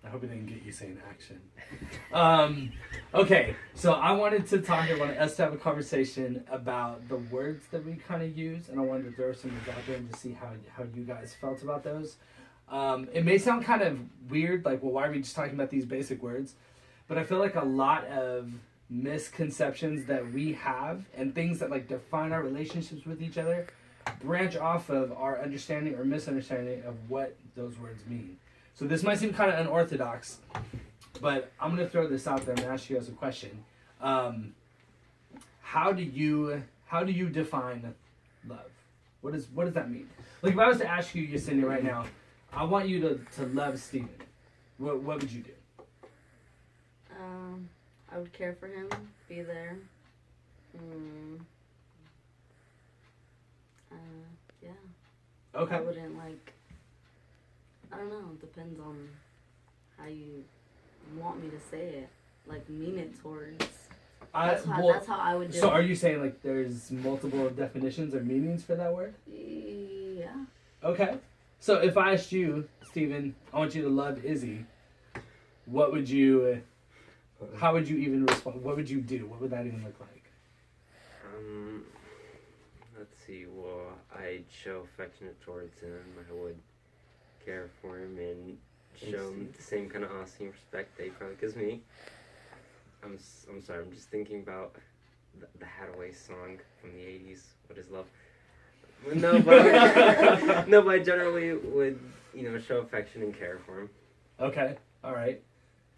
I hope it didn't get you saying action. Okay, so I wanted us to have a conversation about the words that we kind of use, and I wanted to throw some of those out there and to see how you guys felt about those. It may sound kind of weird, like, well, why are we just talking about these basic words? But I feel like a lot of misconceptions that we have and things that like define our relationships with each other branch off of our understanding or misunderstanding of what those words mean. So this might seem kind of unorthodox, but I'm going to throw this out there and ask you guys a question. How do you define love? What does that mean? Like if I was to ask you, Yesenia, right now, I want you to love Steven. What would you do? I would care for him, be there. Yeah. Okay. I wouldn't I don't know, depends on how you want me to say it. Like, mean it towards. That's how I would do it. So are you saying like there's multiple definitions or meanings for that word? Yeah. Okay. So if I asked you, Steven, I want you to love Izzy, how would you even respond? What would you do? What would that even look like? Let's see. Well, I'd show affection towards him. I would care for him and show him the same kind of honesty and respect that he probably gives me. I'm sorry. I'm just thinking about the Hathaway song from the '80s. What is love? No, but I generally would, show affection and care for him. Okay. All right.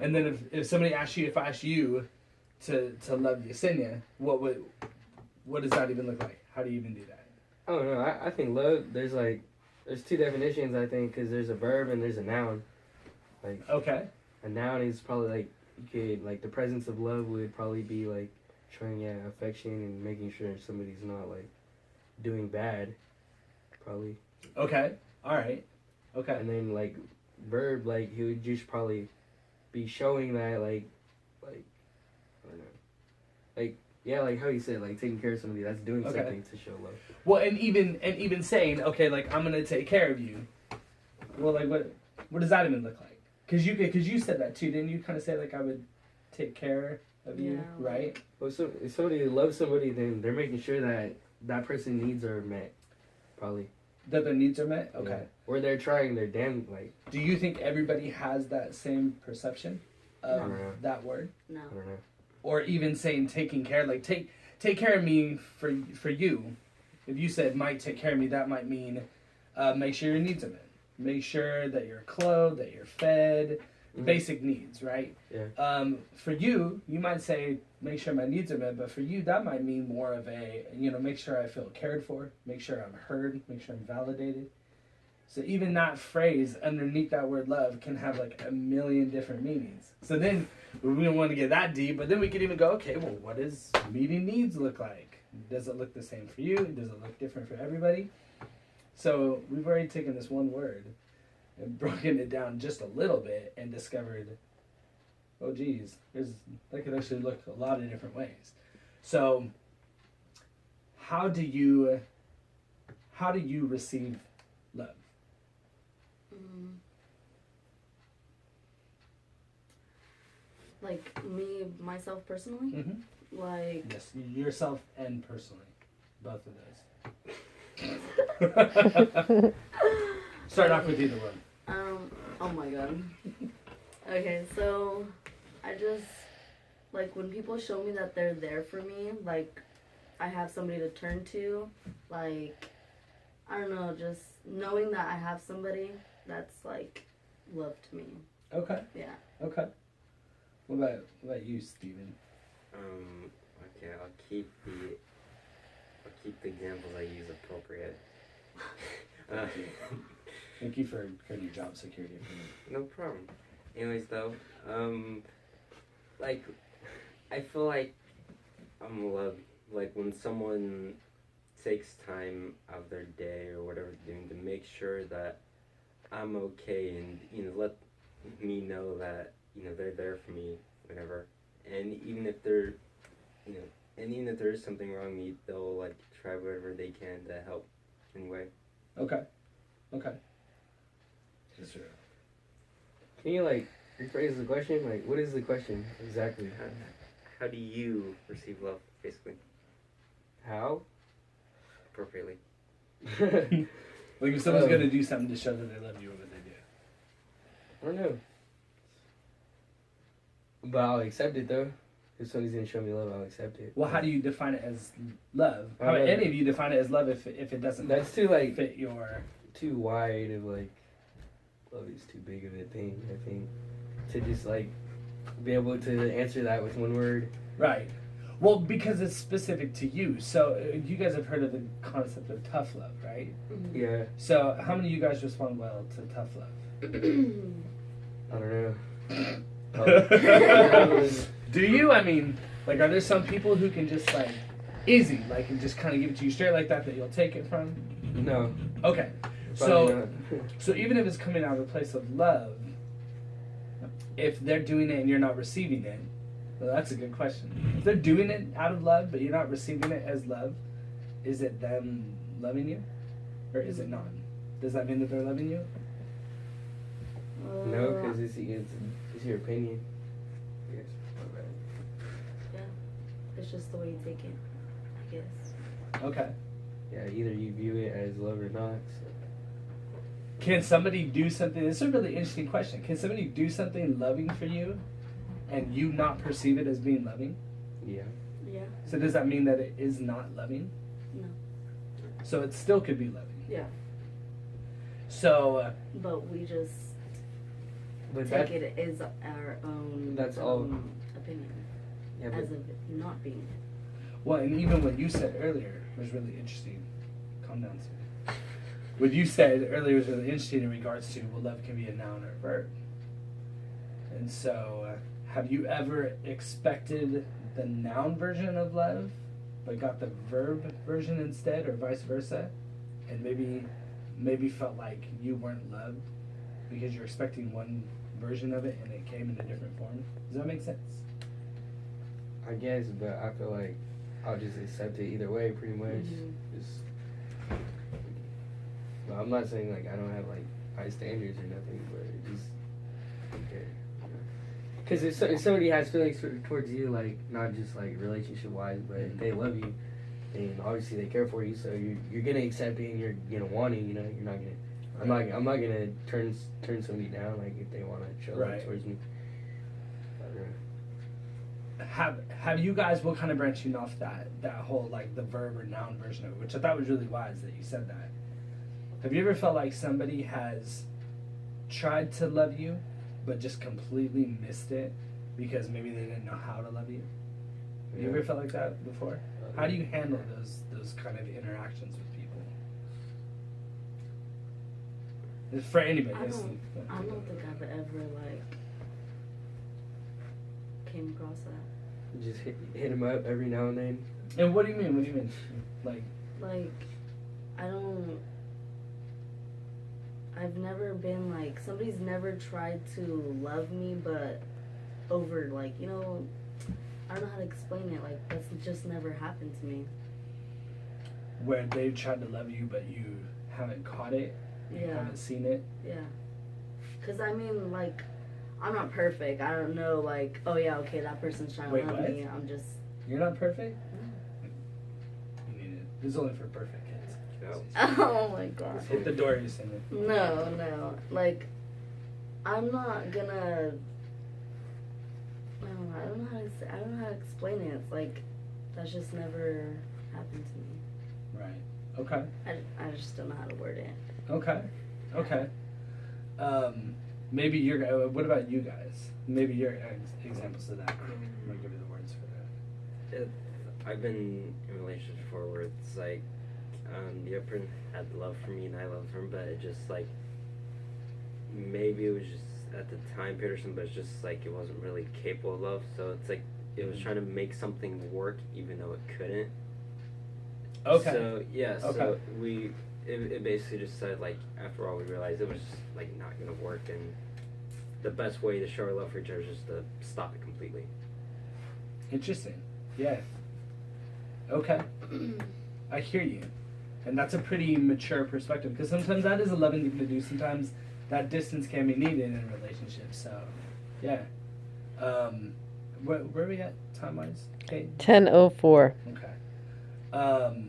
And then if somebody asked you, if I asked you to love Yesenia, what does that even look like? How do you even do that? I don't know. I think love, there's two definitions, I think, because there's a verb and there's a noun. Like, okay. A noun is probably the presence of love would probably be showing affection and making sure somebody's not doing bad, probably. Okay. All right. Okay. And then verb, he would just probably be showing that I don't know, how you said, taking care of somebody, that's doing something to show love. Well, and even saying, okay, I'm gonna take care of you. Well, what does that even look like? Because you said that too, didn't you? Kind of say I would take care of you, right? Well, so if somebody loves somebody, then they're making sure that person's needs are met, probably. That their needs are met? Okay. Yeah. Or they're trying their damn, Do you think everybody has that same perception of that word? No. I don't know. Or even saying taking care, take care of me for you. If you said might take care of me, that might mean make sure your needs are met. Make sure that you're clothed, that you're fed, basic needs, right? Yeah. For you might say make sure my needs are met, but for you that might mean more of a, make sure I feel cared for, make sure I'm heard, make sure I'm validated. So even that phrase underneath that word love can have a million different meanings. So then we don't want to get that deep, but then we could even go, okay, well, what does meeting needs look like? Does it look the same for you? Does it look different for everybody? So we've already taken this one word and broken it down just a little bit and discovered, oh geez, that could actually look a lot of different ways. So how do you receive love? Me, myself personally? Mm-hmm. Yes, yourself and personally. Both of those. Start off with either one. Oh my god. Okay, so I just, when people show me that they're there for me, I have somebody to turn to, I don't know, just knowing that I have somebody, that's love to me. Okay. Yeah. Okay. What about you, Steven? Okay, I'll keep the examples I use appropriate. Thank you for your job security. No problem. Anyways, though, I feel like I'm loved. When someone takes time out of their day or whatever they're doing to make sure that I'm okay and let me know that they're there for me whenever, and even if there is something wrong with me, they'll try whatever they can to help anyway. Okay. Yes, sir. Can you Rephrase the question. Like, what is the question exactly? How do you receive love, basically, How? appropriately? Like if someone's gonna do something to show that they love you, what would they do? I don't know. But I'll accept it though. If somebody's gonna show me love, I'll accept it. Well, how do you define it as love? How about any of you define it as love if it doesn't That's too like fit your... too wide of like love is too big of a thing, I think. To just like be able to answer that with one word. Right. Well, because it's specific to you. So you guys have heard of the concept of tough love, right? Yeah. So how many of you guys respond well to tough love? I don't know. Do you? I mean, like, are there some people who can just like easy, like, and just kind of give it to you straight like that you'll take it from? No. Okay. Probably not. So even if it's coming out of a place of love, if they're doing it and you're not receiving it, well, that's a good question. If they're doing it out of love but you're not receiving it as love, is it them loving you, or is it not? Does that mean that they're loving you? No, because it's your opinion. Yes. It's just the way you take it, I guess. Okay. Yeah, either you view it as love or not. So. Can somebody do something? This is a really interesting question. Can somebody do something loving for you and you not perceive it as being loving? Yeah. Yeah. So does that mean that it is not loving? No. So it still could be loving. Yeah. So But we just But take that, it as our own. That's all. Opinion, yeah, as but of it not being. well, and even what you said earlier was really interesting. Calm down, Sue. What you said earlier was really interesting in regards to, well, love can be a noun or a verb. And so, have you ever expected the noun version of love, but got the verb version instead, or vice versa, and maybe felt like you weren't loved because you're expecting one version of it and it came in a different form? Does that make sense? I guess, but I feel like I'll just accept it either way, pretty much. Mhm. Just, well, I'm not saying like I don't have like high standards or nothing, but it just okay. Because if somebody has feelings towards you, like not just like relationship wise, but they love you, and obviously they care for you, so you're gonna accept it and you're gonna want it. You know, you're not gonna. I'm not gonna turn somebody down like if they want to show love towards me. I don't know. Have you guys, what kind of branching off that whole like the verb or noun version of it, which I thought was really wise that you said that. Have you ever felt like somebody has tried to love you but just completely missed it because maybe they didn't know how to love you? Have you ever felt like that before? How do you handle those kind of interactions with people? It's for anybody. I don't think I've ever like came across that. Just hit him up every now and then. And what do you mean? What do you mean? Like I've never been like, somebody's never tried to love me, but over like, I don't know how to explain it. Like, that's just never happened to me. where they've tried to love you but you haven't caught it, you haven't seen it. Yeah. Because I mean, like, I'm not perfect. I don't know, like, oh yeah, okay, that person's trying to love me. I'm just. You're not perfect? No. You need it. This is only for perfect kids. Oh my god. Hit the door, you sing it. No. Like, I'm not gonna. I don't know how to say. I don't know how to explain it. It's like, that's just never happened to me. Right. Okay. I just don't know how to word it. Okay. Maybe your. What about you guys? Maybe your examples of that. I'm gonna give you the words for that. I've been in relationships before where it's like the other person had love for me and I loved him, but it just like maybe it was just at the time period or something, but it's just like it wasn't really capable of love. So it's like it was trying to make something work even though it couldn't. Okay. So yeah, Okay. so it basically just said like after all we realized it was just like not gonna work, and the best way to show our love for each other is just to stop it completely. Interesting. Yeah. Okay. I hear you. And that's a pretty mature perspective, because sometimes that is a loving thing to do. Sometimes that distance can be needed in relationships. So Yeah. Where are we at time wise? Kate? 10:04. Okay.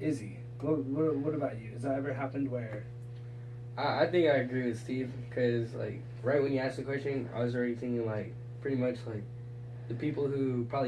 Izzy, what about you? Has that ever happened where? I think I agree with Steve because like right when you asked the question, I was already thinking like pretty much like the people who probably